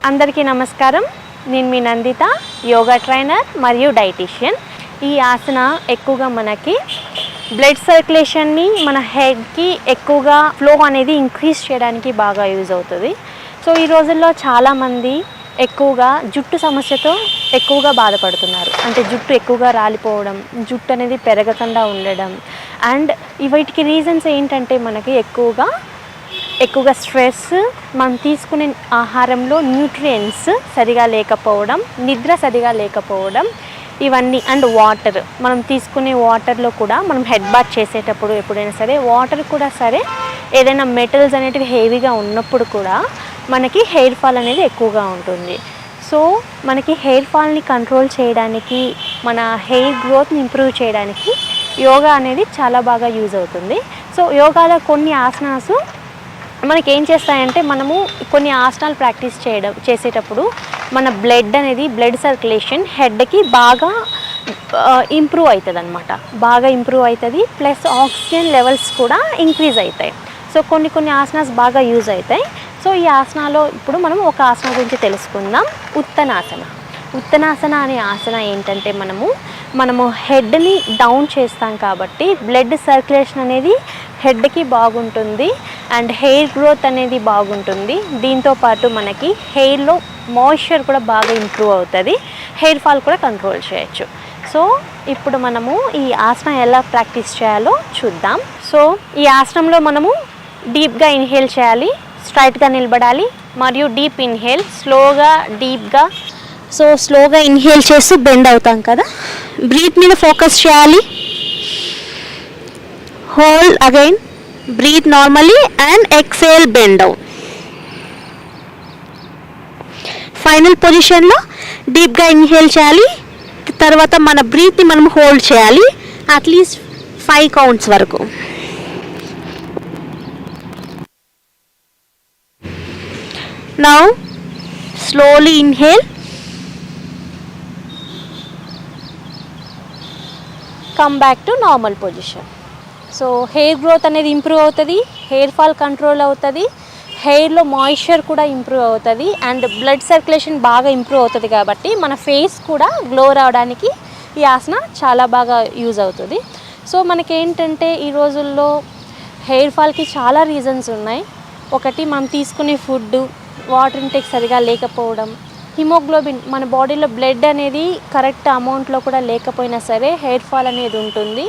అందరికీ నమస్కారం. నేను మీ నందిత, యోగా ట్రైనర్ మరియు డైటీషియన్. ఈ ఆసన ఎక్కువగా మనకి బ్లడ్ సర్క్యులేషన్ని మన హెడ్కి ఎక్కువగా ఫ్లో అనేది ఇంక్రీజ్ చేయడానికి బాగా యూజ్ అవుతుంది. సో ఈ రోజుల్లో చాలామంది ఎక్కువగా జుట్టు సమస్యతో ఎక్కువగా బాధపడుతున్నారు. అంటే జుట్టు ఎక్కువగా రాలిపోవడం, జుట్టు అనేది పెరగకుండా ఉండడం. అండ్ వీటికి రీజన్స్ ఏంటంటే మనకి ఎక్కువగా స్ట్రెస్, మనం తీసుకునే ఆహారంలో న్యూట్రియంట్స్ సరిగా లేకపోవడం, నిద్ర సరిగా లేకపోవడం, ఇవన్నీ. అండ్ వాటర్, మనం తీసుకునే వాటర్లో కూడా మనం హెడ్ బాత్ చేసేటప్పుడు ఎప్పుడైనా సరే వాటర్ కూడా సరే ఏదైనా మెటల్స్ అనేటివి హెవీగా ఉన్నప్పుడు కూడా మనకి హెయిర్ ఫాల్ అనేది ఎక్కువగా ఉంటుంది. సో మనకి హెయిర్ ఫాల్ని కంట్రోల్ చేయడానికి, మన హెయిర్ గ్రోత్ని ఇంప్రూవ్ చేయడానికి యోగా అనేది చాలా బాగా యూజ్ అవుతుంది. సో యోగాలో కొన్ని ఆసనాసు మనకి ఏం చేస్తాయంటే, మనము కొన్ని ఆసనాలు ప్రాక్టీస్ చేసేటప్పుడు మన బ్లడ్ సర్క్యులేషన్ హెడ్కి బాగా ఇంప్రూవ్ అవుతుంది అనమాట. బాగా ఇంప్రూవ్ అవుతుంది. ప్లస్ ఆక్సిజన్ లెవెల్స్ కూడా ఇంక్రీజ్ అవుతాయి. సో కొన్ని ఆసనాస్ బాగా యూజ్ అవుతాయి. సో ఈ ఆసనాలో ఇప్పుడు మనం ఒక ఆసన గురించి తెలుసుకుందాం. ఉత్తనాసన అనే ఆసన ఏంటంటే, మనము హెడ్ని డౌన్ చేస్తాం కాబట్టి బ్లడ్ సర్క్యులేషన్ అనేది హెడ్కి బాగుంటుంది. అండ్ హెయిర్ గ్రోత్ అనేది బాగుంటుంది. దీంతోపాటు మనకి హెయిర్లో మాయిశ్చర్ కూడా బాగా ఇంప్రూవ్ అవుతుంది. హెయిర్ ఫాల్ కూడా కంట్రోల్ చేయొచ్చు. సో ఇప్పుడు మనము ఈ ఆసనం ఎలా ప్రాక్టీస్ చేయాలో చూద్దాం. సో ఈ ఆసనంలో మనము డీప్గా ఇన్హేల్ చేయాలి, స్ట్రైట్గా నిలబడాలి, మరియు డీప్ ఇన్హేల్, స్లోగా డీప్గా. సో స్లోగా ఇన్హేల్ చేస్తూ బెండ్ అవుతాం కదా, బ్రీత్ మీద ఫోకస్ చేయాలి. Hold again, breathe normally and exhale, bend down. Final పొజిషన్లో డీప్గా ఇన్హేల్ చేయాలి. తర్వాత మన బ్రీత్ని మనం హోల్డ్ చేయాలి అట్లీస్ట్ 5 కౌంట్స్ వరకు. Now slowly inhale, come back to normal position. So hair growth అనేది ఇంప్రూవ్ అవుతుంది, హెయిర్ ఫాల్ కంట్రోల్ అవుతుంది, హెయిర్లో మాయిశ్చర్ కూడా ఇంప్రూవ్ అవుతుంది, అండ్ బ్లడ్ సర్క్యులేషన్ బాగా ఇంప్రూవ్ అవుతుంది. కాబట్టి మన ఫేస్ కూడా గ్లో రావడానికి ఈ ఆసన చాలా బాగా యూజ్ అవుతుంది. సో మనకేంటంటే ఈ రోజుల్లో హెయిర్ ఫాల్కి చాలా రీజన్స్ ఉన్నాయి. ఒకటి, మనం తీసుకునే ఫుడ్, వాటర్ ఇంటేక్ సరిగా లేకపోవడం, హిమోగ్లోబిన్, మన బాడీలో బ్లడ్ అనేది కరెక్ట్ అమౌంట్లో కూడా లేకపోయినా సరే హెయిర్ ఫాల్ అనేది ఉంటుంది.